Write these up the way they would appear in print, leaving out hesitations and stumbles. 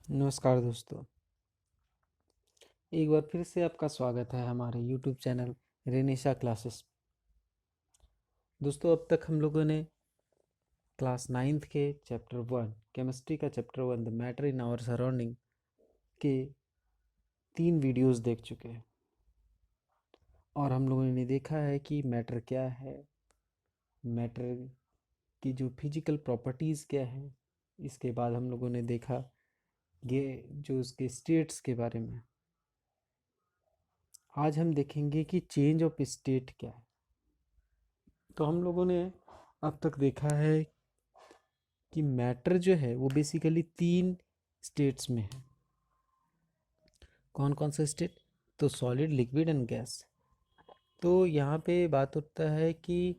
नमस्कार दोस्तों। एक बार फिर से आपका स्वागत है हमारे YouTube चैनल रेनिशा क्लासेस। दोस्तों, अब तक हम लोगों ने क्लास 9th के चैप्टर 1 केमिस्ट्री का chapter 1 the matter in our surrounding के 3 वीडियोस देख चुके हैं और हम लोगों ने देखा है कि मैटर क्या है, मैटर की जो फिजिकल प्रॉपर्टीज़ क्या है। इसके बाद हम लोगों ने देखा ये जो उसके स्टेट्स के बारे में। आज हम देखेंगे कि चेंज ऑफ स्टेट क्या है। तो हम लोगों ने अब तक देखा है कि मैटर जो है वो बेसिकली 3 स्टेट्स में है। कौन कौन सा स्टेट? तो सॉलिड, लिक्विड एंड गैस। तो यहाँ पे बात होता है कि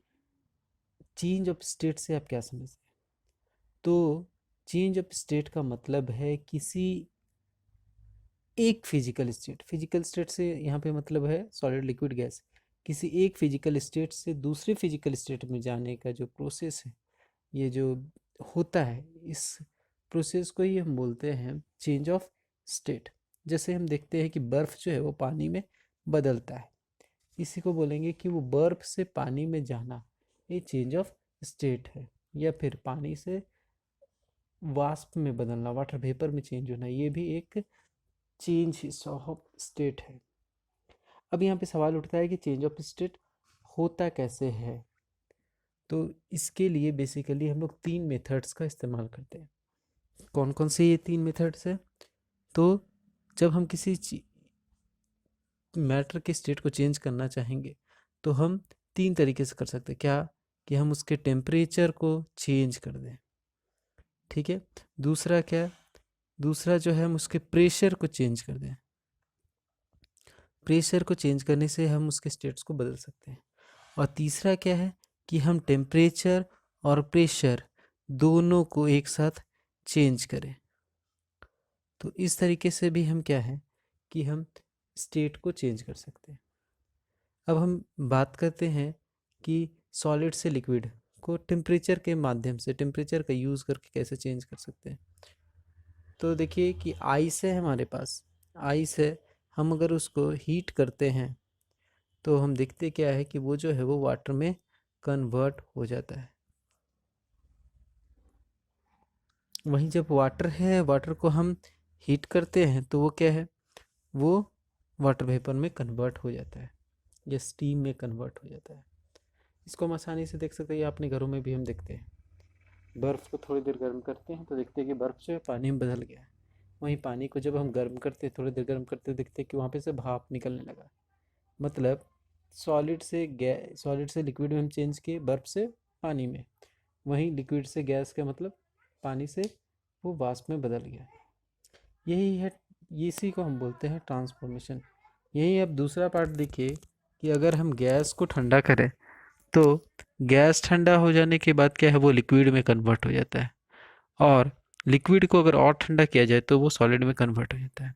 चेंज ऑफ स्टेट से आप क्या समझते हैं? तो चेंज ऑफ स्टेट का मतलब है किसी एक फिजिकल स्टेट से यहाँ पे मतलब है सॉलिड, लिक्विड, गैस। किसी एक फिजिकल स्टेट से दूसरे फिजिकल स्टेट में जाने का जो प्रोसेस है, ये जो होता है, इस प्रोसेस को ही हम बोलते हैं चेंज ऑफ स्टेट। जैसे हम देखते हैं कि बर्फ़ जो है वो पानी में बदलता है, इसी को बोलेंगे कि वो बर्फ़ से पानी में जाना, ये चेंज ऑफ स्टेट है। या फिर पानी से वाष्प में बदलना, वाटर वेपर में चेंज होना, ये भी एक चेंज ऑफ स्टेट है। अब यहाँ पे सवाल उठता है कि चेंज ऑफ स्टेट होता कैसे है। तो इसके लिए बेसिकली हम लोग 3 मेथड्स का इस्तेमाल करते हैं। कौन कौन से ये 3 मेथड्स हैं? तो जब हम किसी मैटर के स्टेट को चेंज करना चाहेंगे तो हम 3 तरीके से कर सकते हैं। क्या? कि हम उसके टेम्परेचर को चेंज कर दें, ठीक है। दूसरा क्या? दूसरा जो है हम उसके प्रेशर को चेंज कर दें। प्रेशर को चेंज करने से हम उसके स्टेट्स को बदल सकते हैं। और तीसरा क्या है कि हम टेम्परेचर और प्रेशर दोनों को एक साथ चेंज करें। तो इस तरीके से भी हम क्या है कि हम स्टेट को चेंज कर सकते हैं। अब हम बात करते हैं कि सॉलिड से लिक्विड को टेम्परेचर के माध्यम से, टेम्परेचर का यूज़ करके कैसे चेंज कर सकते हैं। तो देखिए कि आइस है हमारे पास, आइस है, हम अगर उसको हीट करते हैं तो हम देखते क्या है कि वो जो है वो वाटर में कन्वर्ट हो जाता है। वहीं जब वाटर है, वाटर को हम हीट करते हैं तो वो क्या है, वो वाटर वेपर में कन्वर्ट हो जाता है या स्टीम में कन्वर्ट हो जाता है। इसको हम आसानी से देख सकते हैं, अपने घरों में भी हम देखते हैं। बर्फ़ को थोड़ी देर गर्म करते हैं तो देखते हैं कि बर्फ़ जो है पानी में बदल गया है। वहीं पानी को जब हम गर्म करते हैं, थोड़ी देर गर्म करते हैं, देखते हैं कि वहाँ पे से भाप निकलने लगा। मतलब सॉलिड से लिक्विड में हम चेंज किए, बर्फ़ से पानी में। वहीं लिक्विड से गैस का मतलब पानी से वो वाष्प में बदल गया। यही है, इसी को हम बोलते हैं ट्रांसफॉर्मेशन। यही अब दूसरा पार्ट देखिए कि अगर हम गैस को ठंडा करें तो गैस ठंडा हो जाने के बाद क्या है, वो लिक्विड में कन्वर्ट हो जाता है। और लिक्विड को अगर और ठंडा किया जाए तो वो सॉलिड में कन्वर्ट हो जाता है।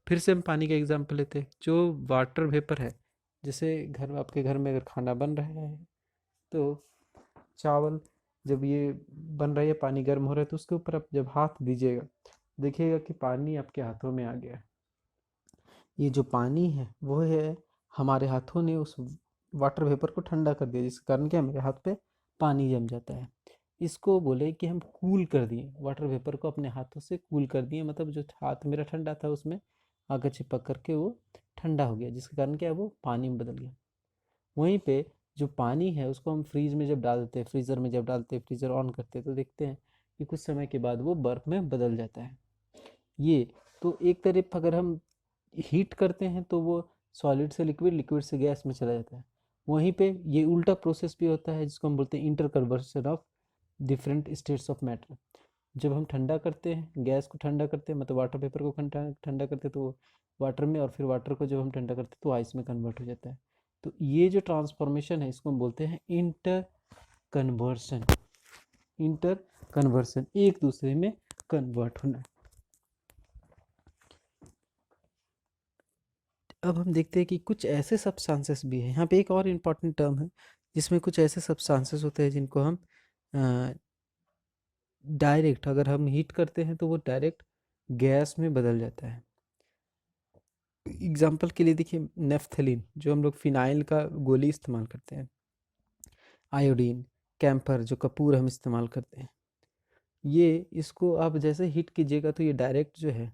फिर से हम पानी का एग्जांपल लेते हैं। जो वाटर वेपर है, जैसे आपके घर में अगर खाना बन रहा है तो चावल जब ये बन रहा है, पानी गर्म हो रहा है, तो उसके ऊपर आप जब हाथ दीजिएगा, देखिएगा कि पानी आपके हाथों में आ गया है। ये जो पानी है वो है, हमारे हाथों ने उस वाटर वेपर को ठंडा कर दिया, जिसके कारण क्या, मेरे हाथ पे पानी जम जाता है। इसको बोले कि हम कूल कर दिए, वाटर वेपर को अपने हाथों से कूल कर दिए। मतलब जो हाथ मेरा ठंडा था उसमें आगे चिपक करके वो ठंडा हो गया, जिसके कारण क्या है, वो पानी में बदल गया। वहीं पे जो पानी है उसको हम फ्रीज में जब डालते हैं, फ्रीज़र में जब डालते हैं, फ्रीज़र ऑन करते हैं, तो देखते हैं कि कुछ समय के बाद वो बर्फ़ में बदल जाता है। ये तो एक तरफ अगर हम हीट करते हैं तो वो सॉलिड से लिक्विड, लिक्विड से गैस में चला जाता है। वहीं पे ये उल्टा प्रोसेस भी होता है जिसको हम बोलते हैं inter conversion of different states of matter. जब हम ठंडा करते हैं, गैस को ठंडा करते हैं, मतलब वाटर पेपर को ठंडा ठंडा करते हैं, तो वाटर में, और फिर वाटर को जब हम ठंडा करते हैं तो आइस में कन्वर्ट हो जाता है। तो ये जो ट्रांसफॉर्मेशन है इसको हम बोलते हैं इंटर कन्वर्सन। इंटर कन्वर्सन, एक दूसरे में कन्वर्ट होना। अब हम देखते हैं कि कुछ ऐसे सब्सटेंसेस भी हैं। यहाँ पे एक और इम्पॉर्टेंट टर्म है जिसमें कुछ ऐसे सब्सटेंसेस होते हैं जिनको हम डायरेक्ट, अगर हम हीट करते हैं तो वो डायरेक्ट गैस में बदल जाता है। एग्जाम्पल के लिए देखिए, नेफ्थलीन जो हम लोग फिनाइल का गोली इस्तेमाल करते हैं, आयोडीन, कैम्फर जो कपूर हम इस्तेमाल करते हैं, ये इसको आप जैसे हीट कीजिएगा तो ये डायरेक्ट जो है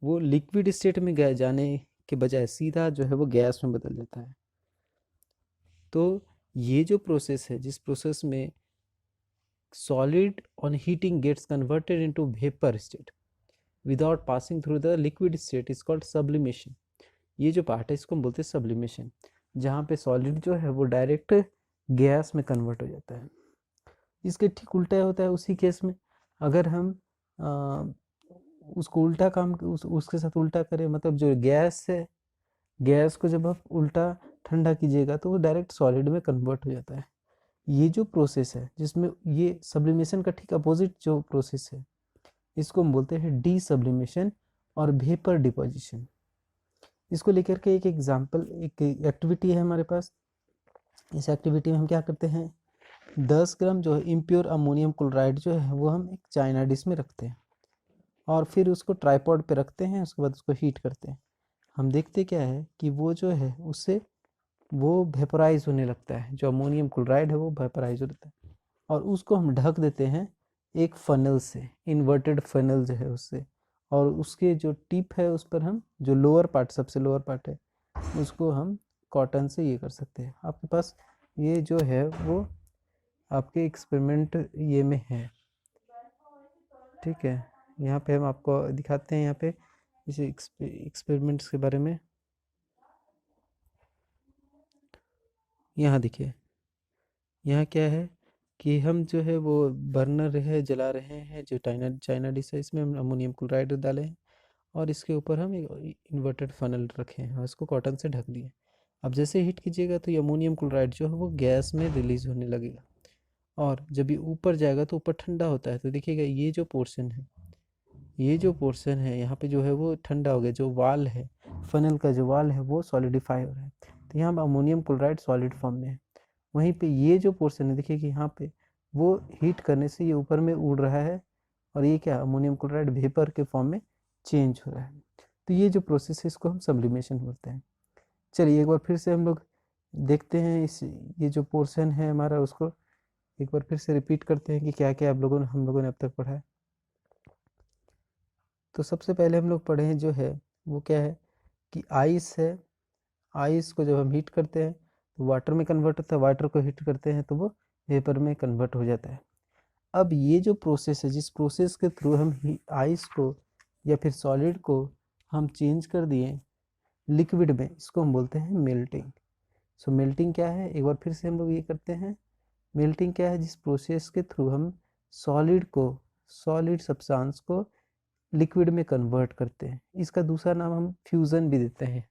वो लिक्विड स्टेट में गए जाने के बजाय सीधा जो है वो गैस में बदल जाता है। तो ये जो प्रोसेस है, जिस प्रोसेस में solid on heating gets converted into vapour state without passing through the liquid state, is called sublimation. ये जो पार्ट है इसको हम बोलते हैं सब्लिमेशन, जहाँ पे सॉलिड जो है वो डायरेक्ट गैस में कन्वर्ट हो जाता है। इसके ठीक उल्टा होता है उसी केस में, अगर हम आ, उसको उल्टा काम उसके साथ उल्टा करें, मतलब जो गैस है, गैस को जब आप उल्टा ठंडा कीजिएगा तो वो डायरेक्ट सॉलिड में कन्वर्ट हो जाता है। ये जो प्रोसेस है जिसमें ये सब्लिमेशन का ठीक अपोजिट जो प्रोसेस है, इसको हम बोलते हैं डी सब्लिमेशन और वेपर डिपोजिशन। इसको लेकर के एक एग्जांपल, एक एक्टिविटी है हमारे पास। इस एक्टिविटी में हम क्या करते हैं, 10 ग्राम जो है इम्प्योर अमोनियम क्लोराइड जो है वो हम एक चाइना डिश में रखते हैं और फिर उसको ट्राइपॉड पे रखते हैं। उसके बाद उसको हीट करते हैं। हम देखते क्या है कि वो जो है उससे वो वेपोराइज होने लगता है, जो अमोनियम क्लोराइड है वो वेपोराइज हो जाता है, और उसको हम ढक देते हैं एक फनल से, इन्वर्टेड फनल जो है उससे, और उसके जो टिप है उस पर हम जो लोअर पार्ट, सबसे लोअर पार्ट है, उसको हम कॉटन से ये कर सकते हैं। आपके पास ये जो है वो आपके एक्सपेरिमेंट ये में है, ठीक है। यहाँ पे हम आपको दिखाते हैं यहाँ पे इस एक्सपेरिमेंट्स के बारे में। यहाँ देखिए, यहाँ क्या है कि हम जो है वो बर्नर है जला रहे हैं, जो चाइना चाइना डिश है, इसमें हम अमोनियम क्लोराइड डाले हैं और इसके ऊपर हम एक इन्वर्टेड फनल रखे हैं और इसको कॉटन से ढक दिए। अब जैसे हीट कीजिएगा तो ये अमोनियम क्लोराइड जो है वो गैस में रिलीज होने लगेगा, और जब ये ऊपर जाएगा तो ऊपर ठंडा होता है। तो देखिएगा ये जो पोर्शन है, ये जो पोर्शन है यहाँ पे जो है वो ठंडा हो गया, जो वाल है, फनल का जो वाल है वो सॉलिडिफाई हो रहा है। तो यहाँ अमोनियम क्लोराइड सॉलिड फॉर्म में है। वहीं पे ये जो पोर्शन है देखिए कि यहाँ पे वो हीट करने से ये ऊपर में उड़ रहा है, और ये क्या अमोनियम क्लोराइड वेपर के फॉर्म में चेंज हो रहा है। तो ये जो प्रोसेस है इसको हम सब्लिमेशन बोलते हैं। चलिए एक बार फिर से हम लोग देखते हैं इस ये जो पोर्शन है हमारा, उसको एक बार फिर से रिपीट करते हैं कि क्या क्या हम लोगों ने अब तक पढ़ा है। तो सबसे पहले हम लोग पढ़े हैं जो है वो क्या है कि आइस है। आइस को जब हम हीट करते हैं तो वाटर में कन्वर्ट होता है, वाटर को हीट करते हैं तो वो वेपर में कन्वर्ट हो जाता है। अब ये जो प्रोसेस है, जिस प्रोसेस के थ्रू हम आइस को या फिर सॉलिड को हम चेंज कर दिए लिक्विड में, इसको हम बोलते हैं मेल्टिंग। सो मेल्टिंग क्या है, एक बार फिर से हम लोग ये करते हैं। मेल्टिंग क्या है, जिस प्रोसेस के थ्रू हम सॉलिड को, सॉलिड सब्सटेंस को लिक्विड में कन्वर्ट करते हैं। इसका दूसरा नाम हम फ्यूज़न भी देते हैं,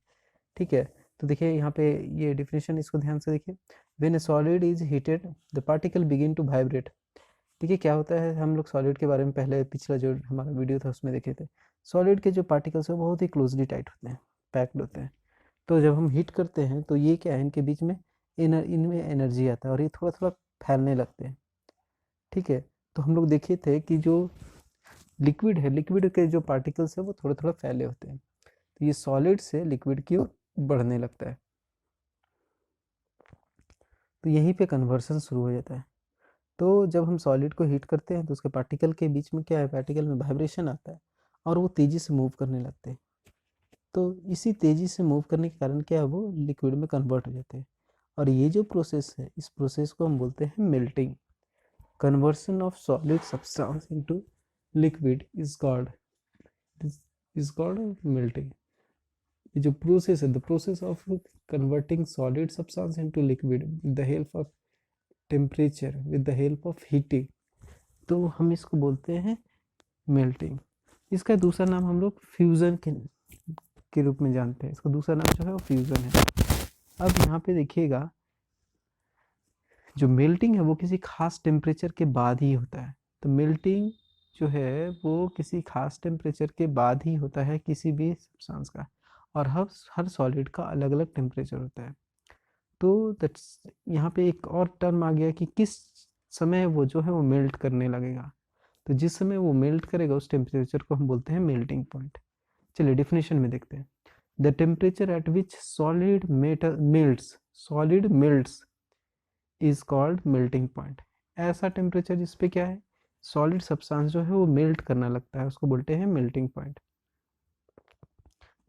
ठीक है। तो देखिए यहाँ पे ये डिफिनेशन, इसको ध्यान से देखिए। When a solid is heated the particle begin to vibrate. देखिए क्या होता है, हम लोग सॉलिड के बारे में पहले पिछला जो हमारा वीडियो था उसमें देखे थे। सॉलिड के जो पार्टिकल्स हैं बहुत ही क्लोजली टाइट होते हैं, पैक्ड होते हैं। तो जब हम हीट करते हैं तो ये क्या है, इनके बीच में इनमें एनर्जी आता है और ये थोड़ा थोड़ा फैलने लगते हैं, ठीक है। तो हम लोग देखे थे कि जो लिक्विड है, लिक्विड के जो पार्टिकल्स है वो थोड़ा थोड़ा फैले होते हैं, तो ये सॉलिड से लिक्विड की ओर बढ़ने लगता है। तो यहीं पे कन्वर्सन शुरू हो जाता है। तो जब हम सॉलिड को हीट करते हैं तो उसके पार्टिकल के बीच में क्या है, पार्टिकल में वाइब्रेशन आता है और वो तेज़ी से मूव करने लगते हैं। तो इसी तेज़ी से मूव करने के कारण क्या है, वो लिक्विड में कन्वर्ट हो जाते हैं। और ये जो प्रोसेस है, इस प्रोसेस को हम बोलते हैं melting. Conversion of solid substance into liquid is called melting. ये जो प्रोसेस है, the process of converting solid substance into liquid with the help of temperature, with the help of heating, तो हम इसको बोलते हैं मेल्टिंग। इसका दूसरा नाम हम लोग फ्यूज़न के रूप में जानते हैं। इसका दूसरा नाम जो है वो फ्यूज़न है। अब यहाँ पे देखिएगा, जो मेल्टिंग है वो किसी खास टेम्परेचर के बाद ही होता है। तो मेल्टिंग जो है वो किसी खास टेम्परेचर के बाद ही होता है किसी भी सब्सटेंस का, और हर सॉलिड का अलग अलग टेम्परेचर होता है। तो यहाँ पे एक और टर्म आ गया कि किस समय वो जो है वो मेल्ट करने लगेगा। तो जिस समय वो मेल्ट करेगा उस टेम्परेचर को हम बोलते हैं मेल्टिंग पॉइंट। चलिए डेफिनेशन में देखते हैं। The temperature at which solid melts is called melting point. ऐसा टेम्परेचर जिस पे क्या है, सॉलिड सब्सटेंस जो है वो मेल्ट करना लगता है, उसको बोलते हैं मेल्टिंग पॉइंट।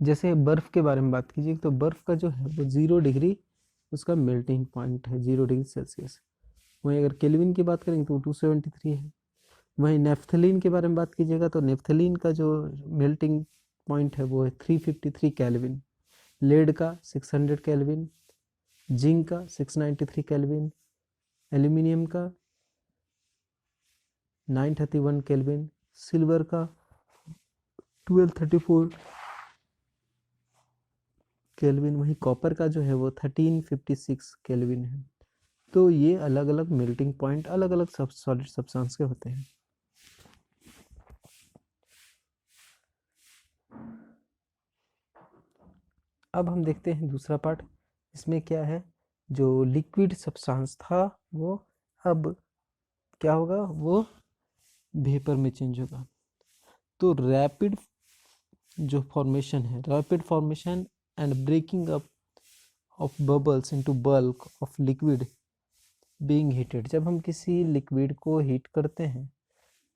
जैसे बर्फ के बारे में बात कीजिए तो बर्फ का जो है वो 0 डिग्री उसका मेल्टिंग पॉइंट है, 0 डिग्री सेल्सियस। वहीं अगर केल्विन की बात करेंगे तो 273 है। वहीं नेफ्थलीन के बारे में बात कीजिएगा तो नेफ्थलीन का जो मेल्टिंग पॉइंट है वो है 353 केल्विन। लेड का 600 केल्विन, जिंक का 693 केल्विन, एल्यूमिनियम का 931 केल्विन, सिल्वर का 1234 केल्विन, वहीं कॉपर का जो है वो 1356 केल्विन है। तो ये अलग अलग मेल्टिंग पॉइंट अलग अलग सब सॉलिड सब्सटेंस के होते हैं। अब हम देखते हैं दूसरा पार्ट। इसमें क्या है, जो लिक्विड सब्सटेंस था वो अब क्या होगा, वो वेपर में चेंज होगा। तो रैपिड जो फॉर्मेशन है, rapid formation and breaking up of bubbles into bulk of liquid being heated. जब हम किसी लिक्विड को हीट करते हैं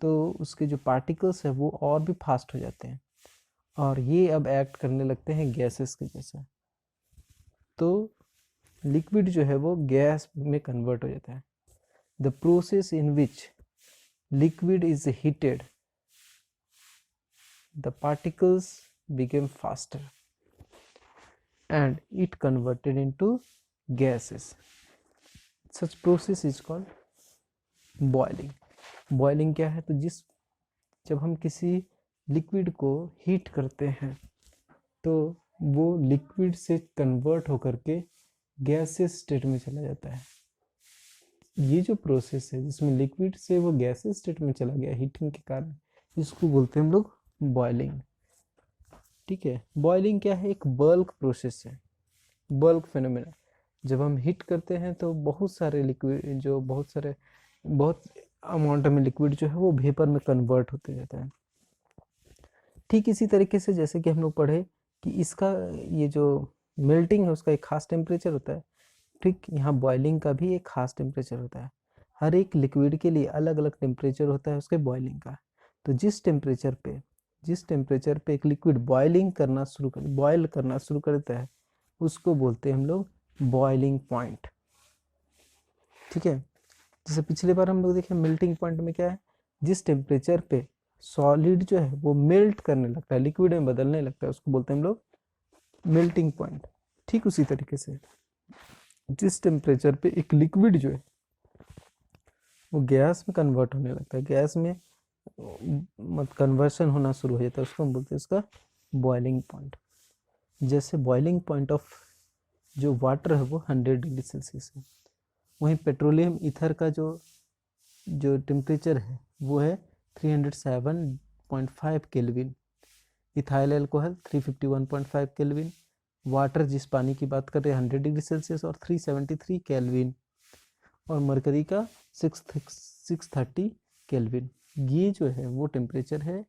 तो उसके जो पार्टिकल्स है वो और भी फास्ट हो जाते हैं और ये अब एक्ट करने लगते हैं गैसेस के जैसा। तो लिक्विड जो है वो गैस में कन्वर्ट हो जाता है। The process in which liquid is heated the particles became faster and it converted into gases. Such process is called boiling. Boiling क्या है, तो जब हम किसी लिक्विड को हीट करते हैं तो वो लिक्विड से कन्वर्ट होकर के गैसेस स्टेट में चला जाता है। ये जो प्रोसेस है जिसमें लिक्विड से वो गैसेस स्टेट में चला गया हीटिंग के कारण, इसको बोलते हैं हम लोग बॉइलिंग। ठीक है, बॉइलिंग क्या है, एक बल्क प्रोसेस है, बल्क फेनोमेना। जब हम हीट करते हैं तो बहुत सारे लिक्विड जो बहुत अमाउंट में लिक्विड जो है वो वेपर में कन्वर्ट होते जाता है। ठीक इसी तरीके से जैसे कि हम लोग पढ़े कि इसका ये जो मेल्टिंग है उसका एक खास टेम्परेचर होता है, ठीक यहाँ बॉइलिंग का भी एक खास टेम्परेचर होता है। हर एक लिक्विड के लिए अलग अलग टेम्परेचर होता है उसके बॉइलिंग का। तो जिस टेम्परेचर पे एक लिक्विड बॉइल करना शुरू कर देता है उसको बोलते हैं हम लोग बॉइलिंग पॉइंट। ठीक है, जैसे पिछले बार हम लोग देखे मेल्टिंग पॉइंट में क्या है, जिस टेम्परेचर पे सॉलिड जो है वो मेल्ट करने लगता है, लिक्विड में बदलने लगता है, उसको बोलते हैं हम लोग मेल्टिंग पॉइंट। ठीक उसी तरीके से जिस टेम्परेचर पे एक लिक्विड जो है वो गैस में कन्वर्ट होने लगता है, गैस में कन्वर्शन होना शुरू हो जाता है, उसको हम बोलते हैं उसका बॉइलिंग पॉइंट। जैसे बॉइलिंग पॉइंट ऑफ जो वाटर है वो 100 डिग्री सेल्सियस है। वहीं पेट्रोलियम ईथर का जो टेम्परेचर है वो है 307.5 kelvin. Ethyl alcohol 351.5 kelvin. Water जिस पानी की बात कर रहे हैं 100 डिग्री सेल्सियस और 373 केल्विन। और मरकरी का 630 केल्विन। ये जो है वो टेम्परेचर है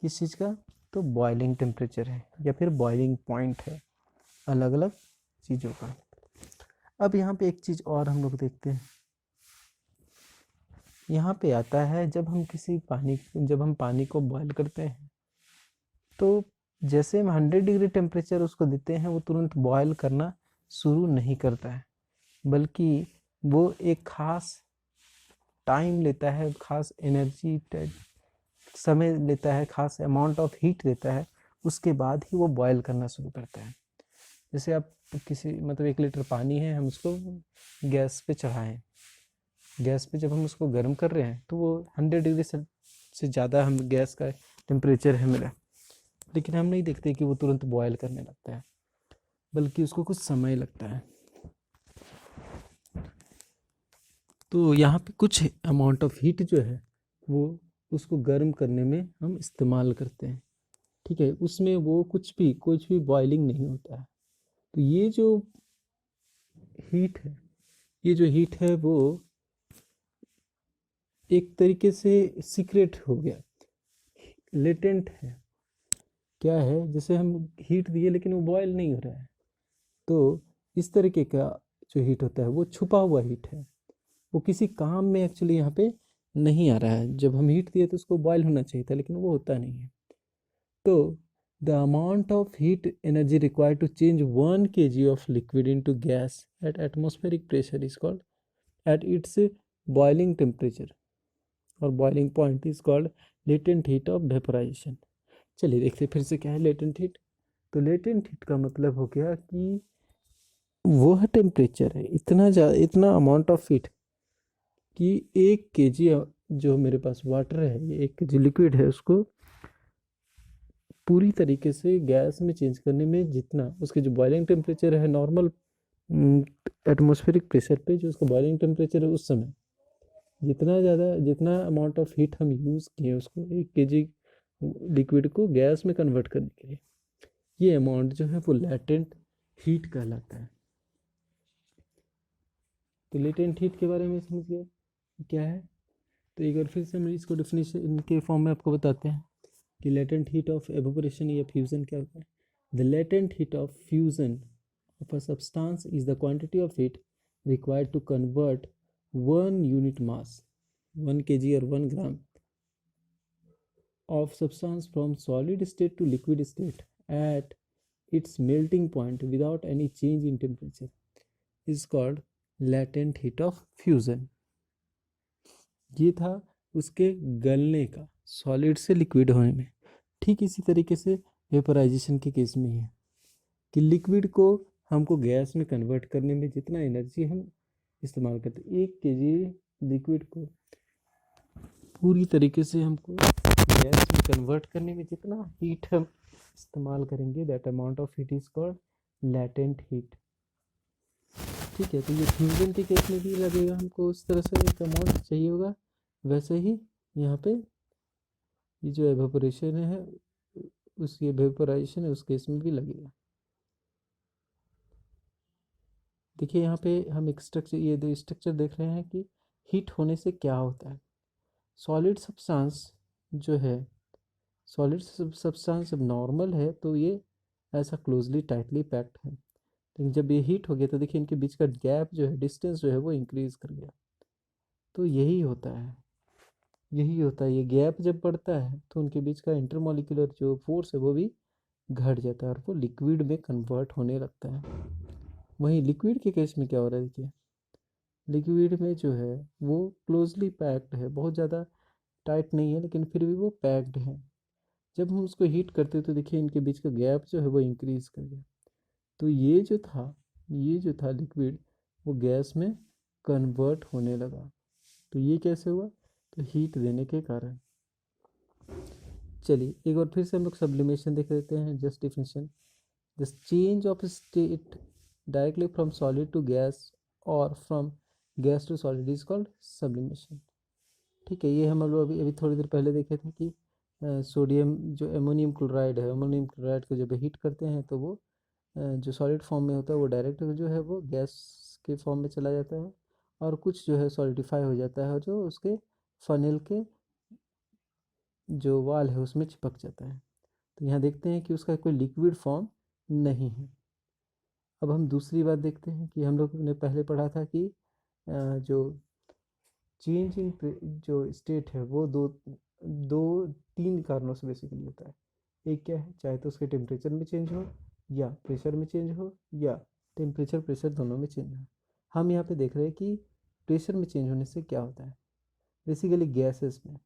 किस चीज़ का, तो बॉइलिंग टेम्परेचर है या फिर बॉइलिंग पॉइंट है अलग अलग चीज़ों का। अब यहाँ पे एक चीज़ और हम लोग देखते हैं, यहाँ पे आता है जब हम पानी को बॉयल करते हैं तो जैसे हम 100 डिग्री टेम्परेचर उसको देते हैं वो तुरंत बॉयल करना शुरू नहीं करता है, बल्कि वो एक खास टाइम लेता है, खास एनर्जी समय लेता है, खास अमाउंट ऑफ हीट देता है, उसके बाद ही वो बॉयल करना शुरू करता है। जैसे आप किसी 1 लीटर पानी है, हम उसको गैस पे चढ़ाएं, गैस पे जब हम उसको गर्म कर रहे हैं तो वो 100 डिग्री से ज़्यादा हम गैस का टेम्परेचर है मेरा, लेकिन हम नहीं देखते कि वो तुरंत बॉयल करने लगता है, बल्कि उसको कुछ समय लगता है। तो यहाँ पे कुछ अमाउंट ऑफ हीट जो है वो उसको गर्म करने में हम इस्तेमाल करते हैं। ठीक है, उसमें वो कुछ भी बॉइलिंग नहीं होता है। तो ये जो हीट है वो एक तरीके से सीक्रेट हो गया, लेटेंट है। क्या है, जैसे हम हीट दिए लेकिन वो बॉयल नहीं हो रहा है, तो इस तरीके का जो हीट होता है वो छुपा हुआ हीट है, वो किसी काम में एक्चुअली यहाँ पे नहीं आ रहा है। जब हम हीट दिए तो उसको बॉयल होना चाहिए था, लेकिन वो होता नहीं है। तो the amount of heat energy required to change 1 kg of liquid into gas at atmospheric pressure is called at its boiling temperature और boiling point is called latent heat of vaporisation. चलिए देखते फिर से क्या है लेटेंट हीट। तो latent heat का मतलब हो गया कि वह टेम्परेचर है, इतना अमाउंट ऑफ हीट कि 1 kg जो मेरे पास वाटर है, ये 1 kg लिक्विड है, उसको पूरी तरीके से गैस में चेंज करने में जितना उसके जो बॉइलिंग टेम्परेचर है नॉर्मल एटमॉस्फेरिक प्रेशर पे, जो उसका बॉइलिंग टेम्परेचर है उस समय जितना अमाउंट ऑफ हीट हम यूज़ किए उसको 1 kg लिक्विड को गैस में कन्वर्ट करने के लिए, ये अमाउंट जो है वो लेटेंट हीट कहलाता है। तो लेटेंट हीट के बारे में समझ गए क्या है। तो एक बार फिर से हम इसको डेफिनेशन इनके फॉर्म में आपको बताते हैं कि लेटेंट हीट ऑफ एवोपोरेशन या फ्यूजन क्या होता है। The latent heat of fusion of a substance is the quantity of heat required to convert 1 unit mass 1 kg or 1 gram of substance from solid state to liquid state at its melting point without any change in temperature is called latent heat of fusion। ये था उसके गलने का, solid से liquid होने में। ठीक इसी तरीके से वेपोराइजेशन के केस में है कि लिक्विड को हमको गैस में कन्वर्ट करने में जितना एनर्जी हम इस्तेमाल करते हैं, 1 kg लिक्विड को पूरी तरीके से हमको गैस में कन्वर्ट करने में जितना हीट हम इस्तेमाल करेंगे, that amount of heat is called latent heat. ठीक है, तो ये फ्यूजन के केस में भी लगेगा, हमको उस तरह से एक अमाउंट चाहिए होगा, वैसे ही यहाँ पे ये जो एवेपोरेशन है उस ये वेपोराइजेशन है उस केस में भी लगेगा। देखिए यहाँ पे हम एक स्ट्रक्चर, ये दो स्ट्रक्चर देख रहे हैं कि हीट होने से क्या होता है। सॉलिड सब्सटेंस जो है, सॉलिड सब्सटेंस जब नॉर्मल है तो ये ऐसा क्लोजली टाइटली पैक्ड है, लेकिन जब ये हीट हो गया तो देखिए इनके बीच का गैप जो है, डिस्टेंस जो है वो इंक्रीज कर गया। तो यही होता है, ये गैप जब बढ़ता है तो उनके बीच का इंटरमोलिकुलर जो फोर्स है वो भी घट जाता है और वो लिक्विड में कन्वर्ट होने लगता है। वहीं लिक्विड के केस में क्या हो रहा है, देखिए लिक्विड में जो है वो क्लोजली पैक्ड है, बहुत ज़्यादा टाइट नहीं है लेकिन फिर भी वो पैक्ड है। जब हम उसको हीट करते हैं तो देखिए इनके बीच का गैप जो है वो इंक्रीज कर गया। तो ये जो था लिक्विड वो गैस में कन्वर्ट होने लगा। तो ये कैसे हुआ, तो हीट देने के कारण। चलिए एक बार फिर से हम लोग सब्लिमेशन देख लेते हैं, just definition. The change of state directly from solid to gas और from gas to solid is called sublimation. ठीक है, ये हम लोग अभी अभी थोड़ी देर पहले देखे थे कि सोडियम जो अमोनियम क्लोराइड है, अमोनियम क्लोराइड को जब हीट करते हैं तो वो जो सॉलिड फॉर्म में होता है वो डायरेक्ट जो है वो गैस के फॉर्म में चला जाता है, और कुछ जो है सॉलिडिफाई हो जाता है जो उसके फनेल के जो वाल है उसमें चिपक जाता है। तो यहाँ देखते हैं कि उसका कोई लिक्विड फॉर्म नहीं है। अब हम दूसरी बात देखते हैं कि हम लोग ने पहले पढ़ा था कि जो चेंज इन जो स्टेट है वो दो दो तीन कारणों से बेसिकली होता है। एक क्या है, चाहे तो उसके टेम्परेचर में चेंज हो या प्रेशर में चेंज हो या टेम्परेचर प्रेशर दोनों में चेंज हो। हम यहाँ पे देख रहे हैं कि प्रेशर में चेंज होने से क्या होता है, बेसिकली गैसेस में।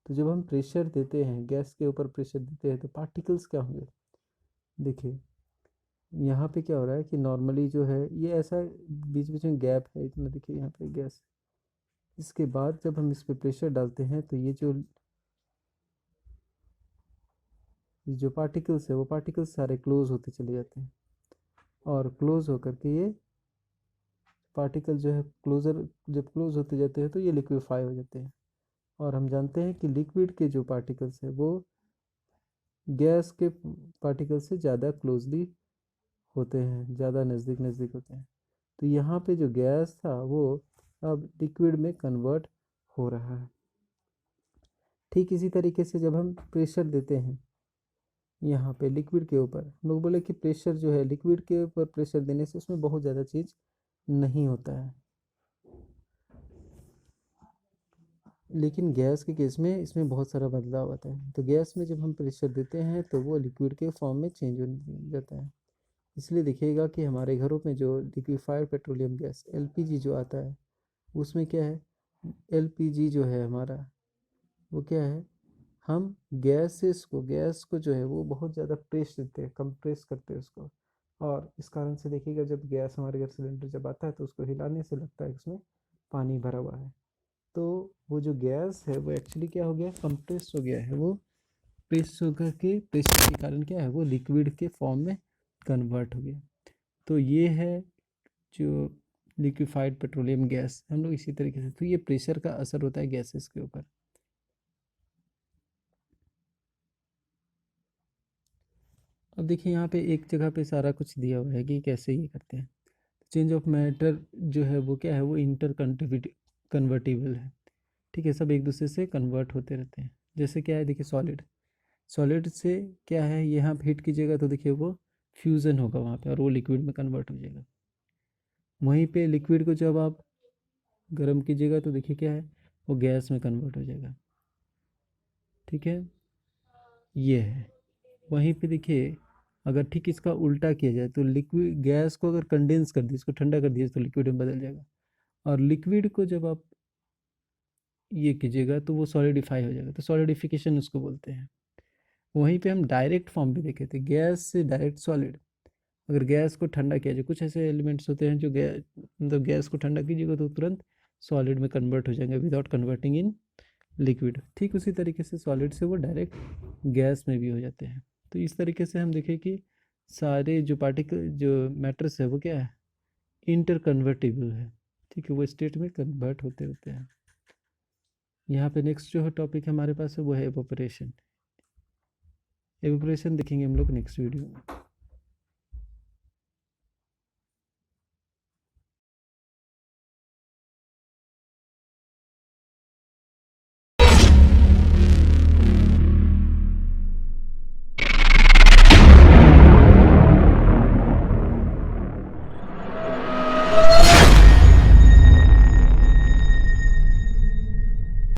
तो जब हम प्रेशर देते हैं, गैस के ऊपर प्रेशर देते हैं तो पार्टिकल्स क्या होंगे, देखिए यहाँ पे क्या हो रहा है कि नॉर्मली जो है ये ऐसा बीच बीच में गैप है इतना, देखिए यहाँ पे गैस, इसके बाद जब हम इस पे प्रेशर डालते हैं तो ये जो पार्टिकल्स है वो पार्टिकल्स सारे क्लोज होते चले जाते हैं, और क्लोज होकर के ये पार्टिकल जो है जब क्लोज होते जाते हैं तो ये लिक्विफाई हो जाते हैं। और हम जानते हैं कि लिक्विड के जो पार्टिकल्स है वो गैस के पार्टिकल से ज़्यादा क्लोजली होते हैं, ज़्यादा नज़दीक नज़दीक होते हैं। तो यहाँ पे जो गैस था वो अब लिक्विड में कन्वर्ट हो रहा है। ठीक इसी तरीके से जब हम प्रेशर देते हैं यहाँ पे लिक्विड के ऊपर, हम लोग बोले कि प्रेशर जो है लिक्विड के ऊपर प्रेशर देने से उसमें बहुत ज़्यादा चीज़ नहीं होता है, लेकिन गैस के केस में इसमें बहुत सारा बदलाव आता है। तो गैस में जब हम प्रेशर देते हैं तो वो लिक्विड के फॉर्म में चेंज हो जाता है। इसलिए देखिएगा कि हमारे घरों में जो लिक्विफाइड पेट्रोलियम गैस एलपीजी जो आता है, उसमें क्या है, एलपीजी जो है हमारा वो क्या है, हम गैस को जो है वो बहुत ज़्यादा प्रेस देते हैं, कंप्रेस करते हैं उसको। और इस कारण से देखिएगा जब गैस हमारे घर सिलेंडर जब आता है तो उसको हिलाने से लगता है कि उसमें पानी भरा हुआ है। तो वो जो गैस है वो एक्चुअली क्या हो गया, कंप्रेस हो गया है, वो प्रेस होकर के प्रेशर के कारण क्या है वो लिक्विड के फॉर्म में कन्वर्ट हो गया। तो ये है जो लिक्विफाइड पेट्रोलियम गैस, हम लोग इसी तरीके से, तो ये प्रेशर का असर होता है गैसेस के ऊपर। अब देखिए यहाँ पे एक जगह पे सारा कुछ दिया हुआ है कि कैसे ये करते हैं। चेंज ऑफ मैटर जो है वो क्या है, वो इंटर कन्वर्टिबल है, ठीक है, सब एक दूसरे से कन्वर्ट होते रहते हैं। जैसे क्या है देखिए, सॉलिड, सॉलिड से क्या है, यहाँ पे हीट कीजिएगा तो देखिए वो फ्यूज़न होगा वहाँ पे और वो लिक्विड में कन्वर्ट हो जाएगा। वहीं पे लिक्विड को जब आप गर्म कीजिएगा तो देखिए क्या है, वो गैस में कन्वर्ट हो जाएगा, ठीक है, ये है। वहीं पे देखिए अगर ठीक इसका उल्टा किया जाए तो लिक्विड गैस को अगर कंडेंस कर दिए, इसको ठंडा कर दिए तो लिक्विड में बदल जाएगा, और लिक्विड को जब आप ये कीजिएगा तो वो सॉलिडिफाई हो जाएगा, तो सॉलिडिफिकेशन उसको बोलते हैं। वहीं पे हम डायरेक्ट फॉर्म भी देखे थे, गैस से डायरेक्ट सॉलिड। अगर गैस को ठंडा किया जाए, कुछ ऐसे एलिमेंट्स होते हैं जो मतलब गैस को ठंडा कीजिएगा तो तुरंत सॉलिड में कन्वर्ट हो जाएंगे विदाउट कन्वर्टिंग इन लिक्विड। ठीक उसी तरीके से सॉलिड से वो डायरेक्ट गैस में भी हो जाते हैं। तो इस तरीके से हम देखें कि सारे जो पार्टिकल जो मैटर्स है वो क्या है, इंटर कन्वर्टिबल है, ठीक है, वो स्टेट में कन्वर्ट होते होते हैं। यहाँ पे नेक्स्ट जो है टॉपिक हमारे पास है वो है एवोपरेशन। एवोपरेशन देखेंगे हम लोग नेक्स्ट वीडियो में।